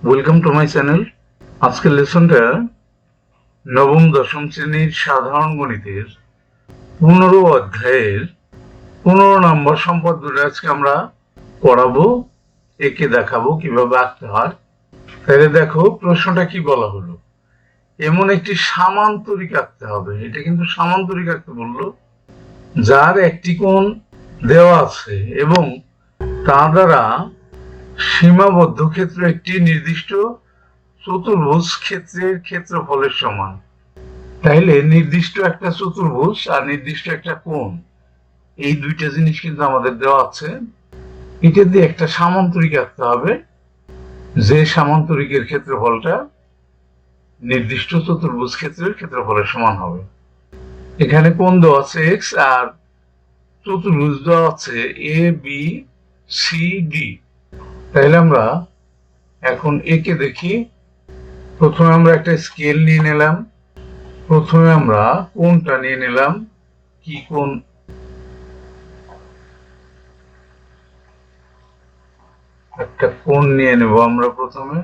Welcome to my channel. আজকের লেসনটা নবম-দশম শ্রেণীর সাধারণ গণিতের 15 অধ্যায়ের 15 নম্বর সম্পদ দুটো আজকে আমরা পড়াবো, একে দেখাবো কিভাবে আঁকতে হয়। তাহলে দেখো প্রশ্নটা কি বলা হলো, এমন একটি সামান্তরিক আঁকতে হবে। এটা কিন্তু সামান্তরিক আঁকতে বললো, যার একটি কোণ দেওয়া আছে এবং তা দ্বারা সীমাবদ্ধ ক্ষেত্র একটি নির্দিষ্ট চতুর্ভুজ ক্ষেত্রের ক্ষেত্রফলের সমান। তাইলে নির্দিষ্ট একটা চতুর্ভুজ আর নির্দিষ্ট একটা কোণ, এই দুইটা জিনিস কিন্তু আমাদের দেওয়া আছে। এটা দিয়ে একটা সামান্তরিক আঁকতে হবে, যে সামান্তরিকের ক্ষেত্রফলটা নির্দিষ্ট চতুর্ভুজ ক্ষেত্রের ক্ষেত্রফলের সমান হবে। এখানে কোণ দেওয়া আছে এক্স আর চতুর্ভুজ দেওয়া আছে এ বি সি ডি। তাইলে আমরা এখন একে দেখি। প্রথমে আমরা একটা স্কেল নিয়ে নিলাম। প্রথমে আমরা কোণটা নিয়ে নিলাম। কি কোণ? একটা কোণ নিয়ে নেব আমরা প্রথমে।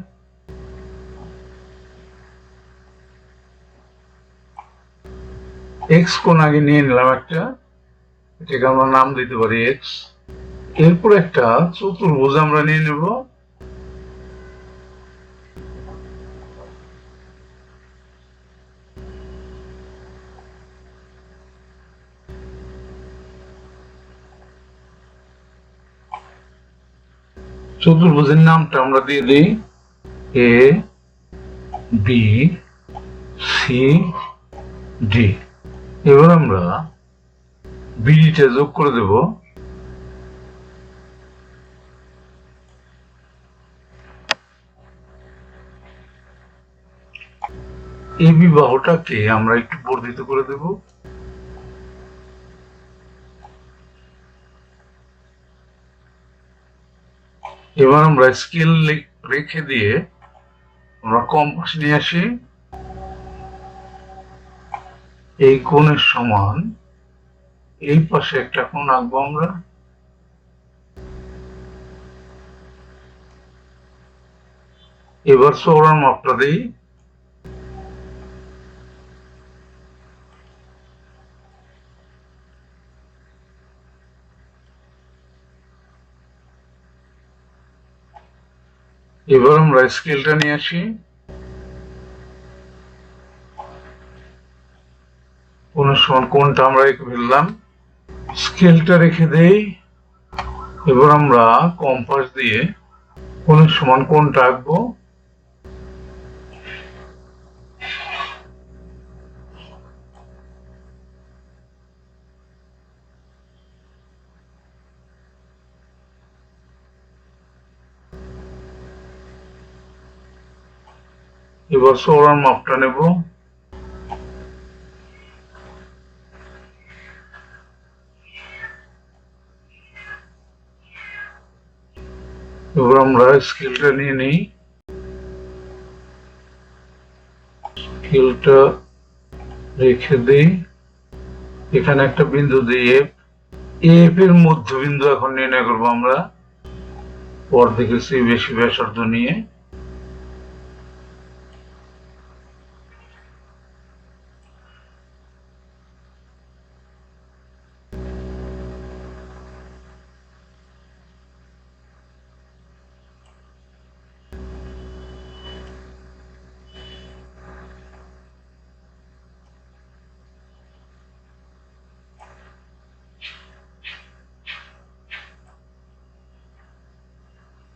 এক্স কোণ আগে নিয়ে নিলাম একটা, এটাকে আমরা নাম দিতে পারি এক্স। এরপর একটা চতুর্ভুজ আমরা নিয়ে নেব। চতুর্ভুজের নামটা আমরা দিয়ে দিই এ বি সি ডি। এবার আমরা বিডিটা যোগ করে দেব। এই বিবাহটাকে আমরা একটু বর্ধিত করে দেব। এবার আমরা স্কেল রেখে দিয়ে আমরা কম্পাস নিয়ে আসি। এই কোণের সমান এই পাশে একটা কোণ আঁকবো আমরা। এবার চওড়ার মাপটা দিই। এবার আমরা স্কেলটা নিয়ে আসি। কোণের সমান কোণটা আমরা রেখে ফেললাম, স্কেলটা রেখে দেই। এবার আমরা কম্পাস দিয়ে কোণের সমান কোণটা আঁকবো। এবার চওড়ার মাপটা নেব। এবার আমরা স্কেলটা নিয়ে নিই। স্কেলটা রেখে দিই, এখানে একটা বিন্দু দিই এফ। এফ এর মধ্যবিন্দু এখন নির্ণয় করবো আমরা অর্ধেকের চেয়ে বেশি ব্যাসার্ধ নিয়ে।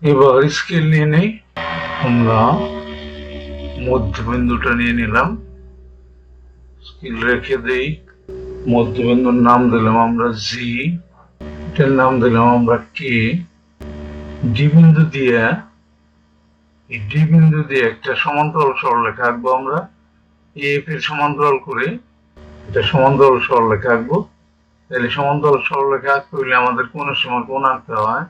এবার স্কেল নিয়ে নেই, আমরা মধ্যবিন্দুটা নিয়ে নিলাম, স্কেল রেখে দেই। মধ্যবিন্দুর নাম দিলাম আমরা জি, এটার নাম দিলাম আমরা কে। ডি বিন্দু দিয়ে এই ডি বিন্দু দিয়ে একটা সমান্তরাল সরলরেখা আঁকবো আমরা। এফ এর সমান্তরাল করে এটা সমান্তরাল সরলরেখা আঁকবো। তাহলে সমান্তরাল সরলরেখা আঁকতে হলে আমাদের কোণের সমান কোণ আঁকতে হয়।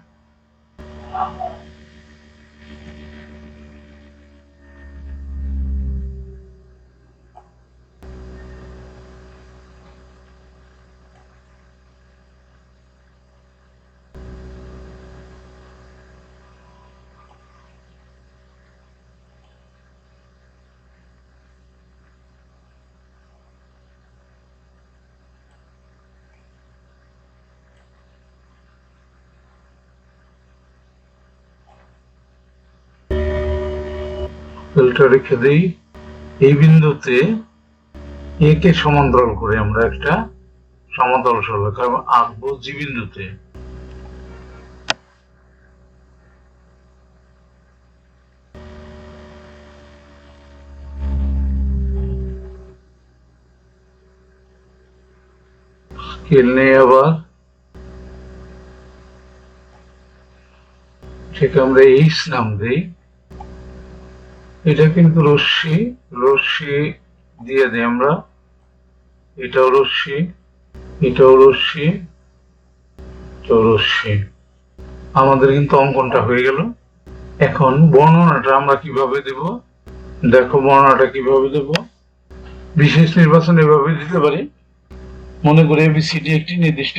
স্কেলটা রেখে দেই। এই বিন্দুতে এ কে সমান্তরাল করে আমরা একটা সমতল সরলরেখা আঁকবো জি বিন্দুতে। স্কেল নেই আবার, সেটা আমরা এইচ নাম দেই। এটা কিন্তু রশ্মি, রশ্মি দিয়ে দিই আমরা। এটাও রশ্মি, এটাও রশ্মি, এটাও রশ্মি। আমাদের কিন্তু অঙ্কনটা হয়ে গেল। এখন বর্ণনাটা আমরা কিভাবে দেব? দেখো বর্ণনাটা কিভাবে দেব। বিশেষ নির্বাচন এভাবে দিতে পারি। মনে করি এবিসিডি একটি নির্দিষ্ট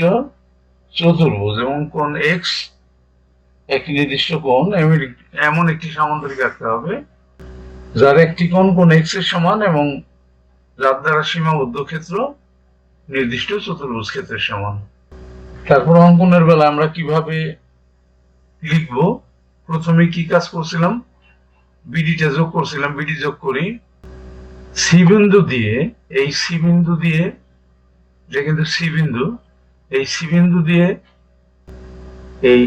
চতুর্ভুজ এবং কোণ এক্স একটি নির্দিষ্ট কোণ, এমন একটি সামান্তরিক আঁকতে হবে যার একটি কোণ এক্স এর সমান এবং যার দ্বারা সীমাবদ্ধ ক্ষেত্র নির্দিষ্ট চতুর্ভুজ ক্ষেত্রের সমান। তারপর অঙ্কনের বেলা আমরা কিভাবে লিখবো? প্রথমে কি কাজ করছিলাম? বিডিটা যোগ করছিলাম। বিডি যোগ করি সি বিন্দু দিয়ে, এই সি বিন্দু দিয়ে, যে কিন্তু সি বিন্দু, এই সি বিন্দু দিয়ে এই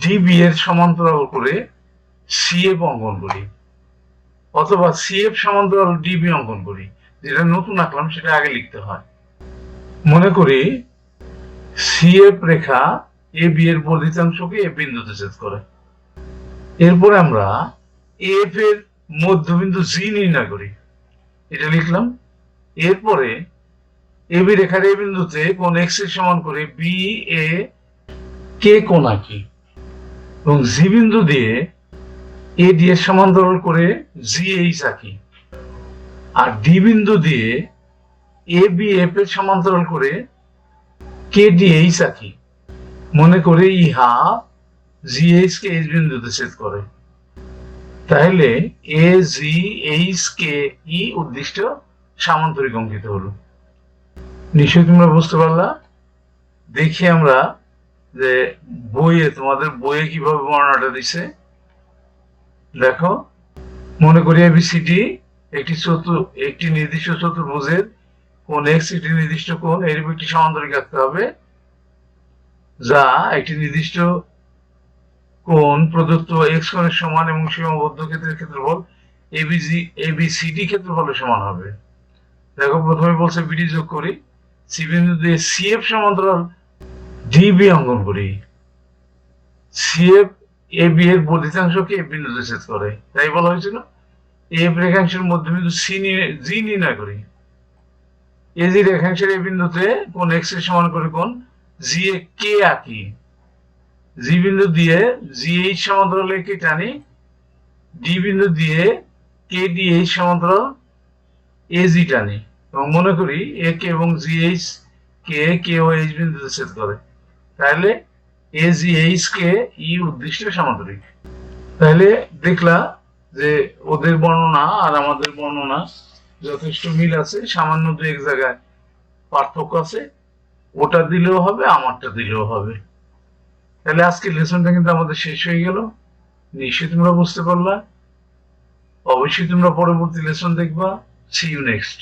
ডিবি এর সমান্তরাল করে সিএফ অঙ্কন করি, অথবা সিএফ সমান্তরাল ডিবি অঙ্কন করি। যেটা নতুন আঁকলাম সেটা আগে লিখতে হয়। মনে করি সিএফ রেখা এ বি এর বর্ধিতাংশকে এ বিন্দুতে ছেদ করে। এরপরে আমরা এফ এর মধ্যবিন্দু জি নির্ণয় করি, এটা লিখলাম। এরপরে এ বি রেখার এ বিন্দুতে কোণ এক্স এর সমান করে বি এ কে কোণ আঁকি এবং জি বিন্দু দিয়ে এ ডি এর সমান্তরাল করে জি এইচ আঁকি, আর ডি বিন্দু দিয়ে এ বি এফ এর সমান্তরাল করে কে ডি এইচ আঁকি। মনে করে ইহা জি এইচ কে এইচ বিন্দুতে ছেদ করে। তাহলে এ জি এইচ কে ই উদ্দিষ্ট সামান্তরিক অঙ্কিত হলো। নিশ্চয়ই তোমরা বুঝতে পারলা। দেখি আমরা যে বইয়ে, তোমাদের বইয়ে কিভাবে বর্ণনাটা দিছে। দেখো, মনে করি এবিসিডি একটি নির্দিষ্ট চতুর্ভুজের কোণ এক্স একটি নির্দিষ্ট কোণ, এরূপ একটি সামান্তরিক আঁকতে হবে যা একটি নির্দিষ্ট কোণ প্রদত্ত এক্স কোণের সমান এবং সীমাবদ্ধ ক্ষেত্রের ক্ষেত্রফল এবিসিডি ক্ষেত্রফলের সমান হবে। দেখো, প্রথমে বলছে বিডি যোগ করি, সি বিন্দু দিয়ে সিএফ সমান্তরাল ডিবি অঙ্কন করি। সিএফ এ বি এর বর্ধিতাংশকে এ বিন্দুতে ছেদ করে, তাই বলা হয়েছিল। এফ রেখাংশের মধ্যবিন্দু জি নির্ণয় করি। এ জি রেখাংশের এই বিন্দুতে কোণ এক্স এর সমান করে কোণ জি এ কে আঁকি। জি বিন্দু দিয়ে জি এইচ সমান্তরাল কে টানি, ডি বিন্দু দিয়ে কে ডি এইচ সমান্তরাল এ জি টানি এবং মনে করি এ কে এবং জি এইচ কে ও এইচ বিন্দুতে ছেদ করে। তাহলে এ জি এইচ কে ই উদ্দিষ্ট সামান্তরিক। তাহলে দেখলা যে ওদের বর্ণনা আর আমাদের বর্ণনা যথেষ্ট মিল আছে, সামান্য দু এক জায়গায় পার্থক্য আছে। ওটা দিলেও হবে, আমারটা দিলেও হবে। তাহলে আজকের লেসনটা কিন্তু আমাদের শেষ হয়ে গেল। নিশ্চয়ই তোমরা বুঝতে পারলা। অবশ্যই তোমরা পরবর্তী লেসন দেখবা। See you next.